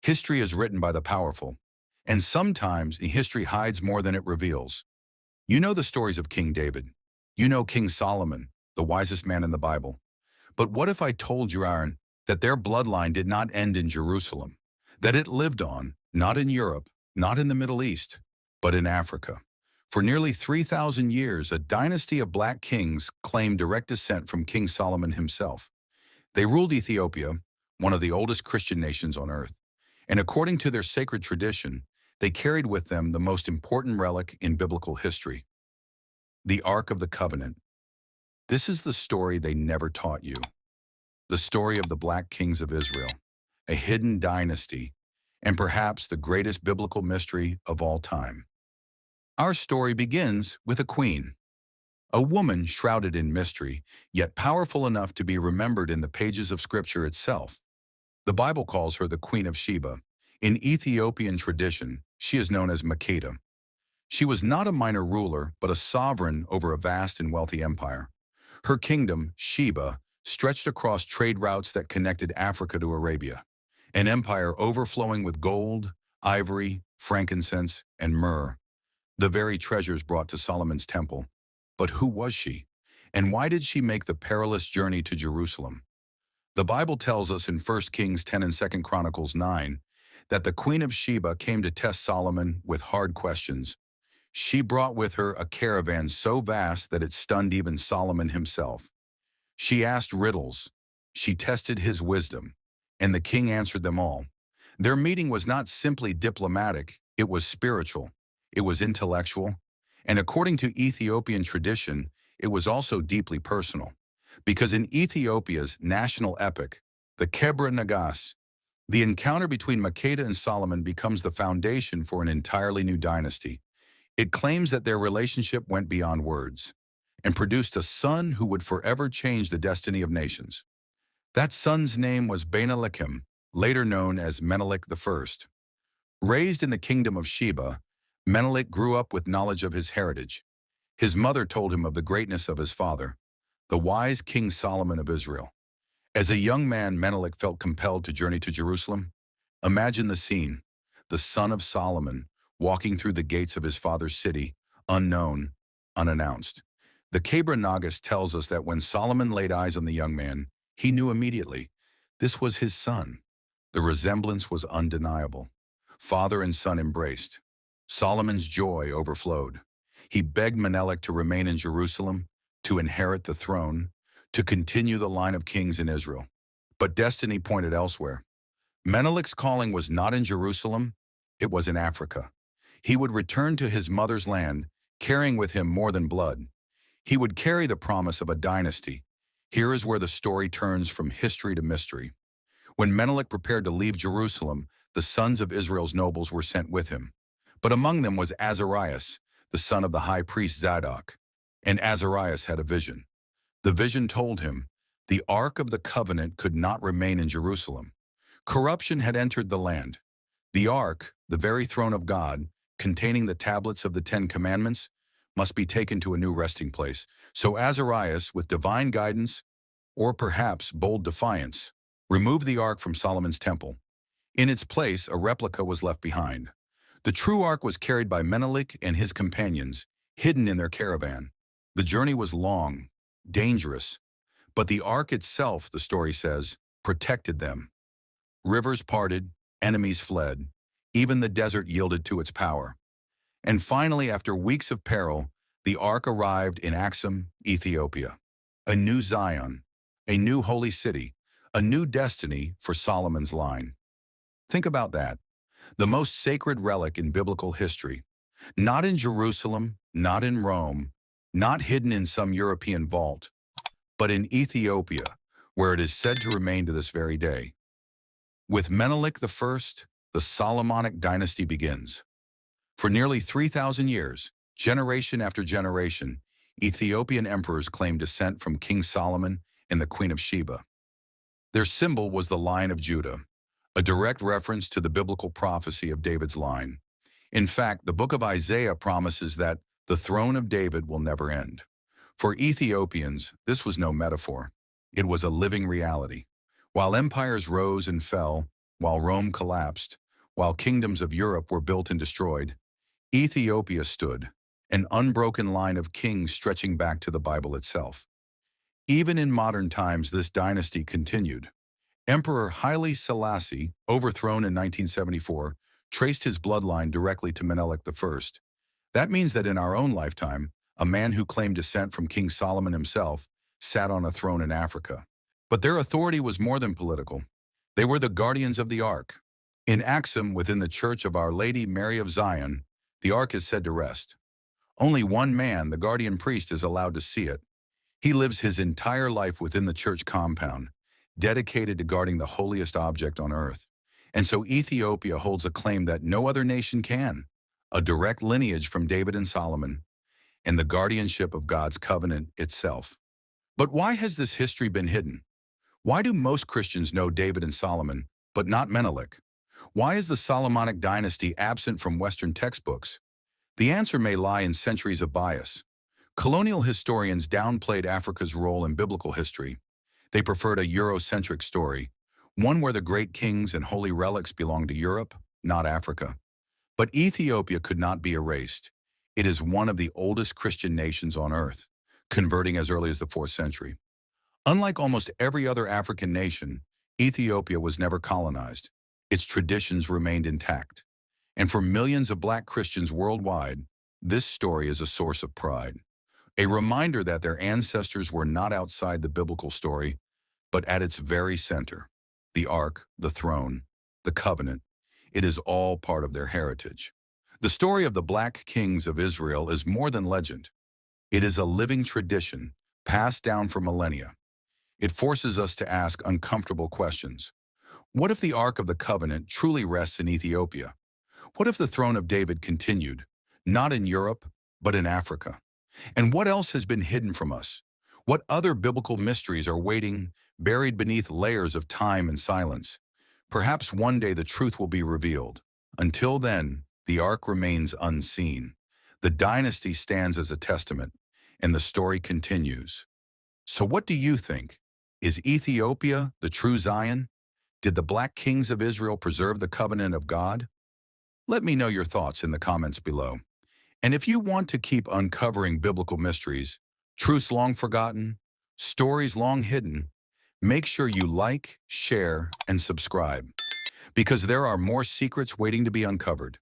History is written by the powerful, and sometimes history hides more than it reveals. You know the stories of King David. You know King Solomon, the wisest man in the Bible. But what if I told you, Aaron, that their bloodline did not end in Jerusalem, that it lived on, not in Europe, not in the Middle East, but in Africa? For nearly 3,000 years, a dynasty of black kings claimed direct descent from King Solomon himself. They ruled Ethiopia, one of the oldest Christian nations on earth. And according to their sacred tradition, they carried with them the most important relic in biblical history, the Ark of the Covenant. This is the story they never taught you. The story of the Black Kings of Israel, a hidden dynasty, and perhaps the greatest biblical mystery of all time. Our story begins with a queen, a woman shrouded in mystery, yet powerful enough to be remembered in the pages of Scripture itself. The Bible calls her the Queen of Sheba. In Ethiopian tradition, she is known as Makeda. She was not a minor ruler, but a sovereign over a vast and wealthy empire. Her kingdom, Sheba, stretched across trade routes that connected Africa to Arabia, an empire overflowing with gold, ivory, frankincense, and myrrh, the very treasures brought to Solomon's temple. But who was she? And why did she make the perilous journey to Jerusalem? The Bible tells us in 1 Kings 10 and 2 Chronicles 9 that the Queen of Sheba came to test Solomon with hard questions. She brought with her a caravan so vast that it stunned even Solomon himself. She asked riddles. She tested his wisdom, and the king answered them all. Their meeting was not simply diplomatic, it was spiritual, it was intellectual, and according to Ethiopian tradition, it was also deeply personal. Because in Ethiopia's national epic, the Kebra Nagast, the encounter between Makeda and Solomon becomes the foundation for an entirely new dynasty. It claims that their relationship went beyond words and produced a son who would forever change the destiny of nations. That son's name was Menelik I, later known as Menelik I. Raised in the kingdom of Sheba, Menelik grew up with knowledge of his heritage. His mother told him of the greatness of his father, the wise King Solomon of Israel. As a young man, Menelik felt compelled to journey to Jerusalem. Imagine the scene, the son of Solomon, walking through the gates of his father's city, unknown, unannounced. The Kebra Nagast tells us that when Solomon laid eyes on the young man, he knew immediately this was his son. The resemblance was undeniable. Father and son embraced. Solomon's joy overflowed. He begged Menelik to remain in Jerusalem, to inherit the throne, to continue the line of kings in Israel. But destiny pointed elsewhere. Menelik's calling was not in Jerusalem, it was in Africa. He would return to his mother's land, carrying with him more than blood. He would carry the promise of a dynasty. Here is where the story turns from history to mystery. When Menelik prepared to leave Jerusalem, the sons of Israel's nobles were sent with him. But among them was Azarias, the son of the high priest Zadok. And Azarias had a vision. The vision told him the Ark of the Covenant could not remain in Jerusalem. Corruption had entered the land. The Ark, the very throne of God, containing the tablets of the 10 Commandments, must be taken to a new resting place. So Azarias, with divine guidance, or perhaps bold defiance, removed the Ark from Solomon's temple. In its place, a replica was left behind. The true Ark was carried by Menelik and his companions, hidden in their caravan. The journey was long, dangerous, but the Ark itself, the story says, protected them. Rivers parted, enemies fled, even the desert yielded to its power. And finally, after weeks of peril, the Ark arrived in Axum, Ethiopia. A new Zion, a new holy city, a new destiny for Solomon's line. Think about that. The most sacred relic in biblical history. Not in Jerusalem, not in Rome, not hidden in some European vault, but in Ethiopia, where it is said to remain to this very day. With Menelik I, the Solomonic Dynasty begins. For nearly 3,000 years, generation after generation, Ethiopian emperors claimed descent from King Solomon and the Queen of Sheba. Their symbol was the Lion of Judah, a direct reference to the biblical prophecy of David's line. In fact, the book of Isaiah promises that the throne of David will never end. For Ethiopians, this was no metaphor. It was a living reality. While empires rose and fell, While Rome collapsed, while kingdoms of Europe were built and destroyed, Ethiopia stood, an unbroken line of kings stretching back to the Bible itself. Even in modern times, this dynasty continued. Emperor Haile Selassie, overthrown in 1974, traced his bloodline directly to Menelik I. That means that in our own lifetime, a man who claimed descent from King Solomon himself sat on a throne in Africa. But their authority was more than political. They were the guardians of the Ark. In Axum, within the Church of Our Lady Mary of Zion, the Ark is said to rest. Only one man, the guardian priest, is allowed to see it. He lives his entire life within the church compound, dedicated to guarding the holiest object on earth. And so Ethiopia holds a claim that no other nation can, a direct lineage from David and Solomon, and the guardianship of God's covenant itself. But why has this history been hidden? Why do most Christians know David and Solomon, but not Menelik? Why is the Solomonic Dynasty absent from Western textbooks? The answer may lie in centuries of bias. Colonial historians downplayed Africa's role in biblical history. They preferred a Eurocentric story, one where the great kings and holy relics belonged to Europe, not Africa. But Ethiopia could not be erased. It is one of the oldest Christian nations on earth, converting as early as the 4th century. Unlike almost every other African nation, Ethiopia was never colonized. Its traditions remained intact. And for millions of Black Christians worldwide, this story is a source of pride. A reminder that their ancestors were not outside the biblical story, but at its very center. The Ark, the throne, the covenant, it is all part of their heritage. The story of the Black kings of Israel is more than legend. It is a living tradition passed down for millennia. It forces us to ask uncomfortable questions. What if the Ark of the Covenant truly rests in Ethiopia? What if the throne of David continued, not in Europe, but in Africa? And what else has been hidden from us? What other biblical mysteries are waiting, buried beneath layers of time and silence? Perhaps one day the truth will be revealed. Until then, the Ark remains unseen. The dynasty stands as a testament, and the story continues. So what do you think? Is Ethiopia the true Zion? Did the Black kings of Israel preserve the covenant of God? Let me know your thoughts in the comments below. And if you want to keep uncovering biblical mysteries, truths long forgotten, stories long hidden, make sure you like, share, and subscribe, because there are more secrets waiting to be uncovered.